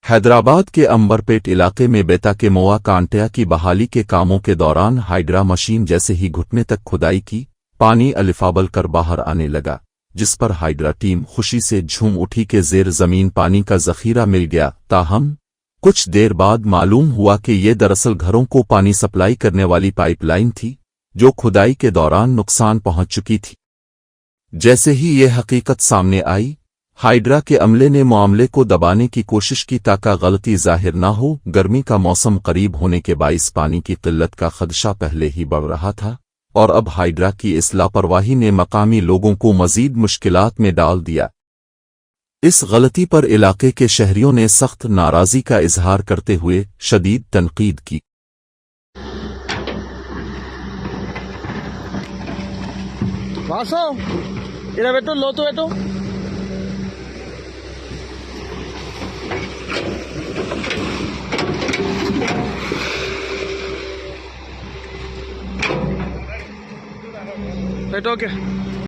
हैदराबाद के अंबरपेट इलाके में बेता के मोआ कांटिया की बहाली के कामों के दौरान हाइड्रा मशीन जैसे ही घुटने तक खुदाई की, पानी अलिफाबल कर बाहर आने लगा, जिस पर हाइड्रा टीम खुशी से झूम उठी के ज़ेर ज़मीन पानी का ज़ख़ीरा मिल गया। ताहम कुछ देर बाद मालूम हुआ कि ये दरअसल घरों को पानी सप्लाई करने वाली पाइपलाइन थी, जो खुदाई के दौरान नुकसान पहुंच चुकी थी। जैसे ही ये हकीकत सामने आई, हाइड्रा के अमले ने मामले को दबाने की कोशिश की ताकि गलती जाहिर ना हो। गर्मी का मौसम करीब होने के बाइस पानी की किल्लत का खदशा पहले ही बढ़ रहा था, और अब हाइड्रा की इस लापरवाही ने मकामी लोगों को मजीद मुश्किलात में डाल दिया। इस गलती पर इलाके के शहरियों ने सख्त नाराज़गी का इजहार करते हुए शदीद तनकीद की। बैठो के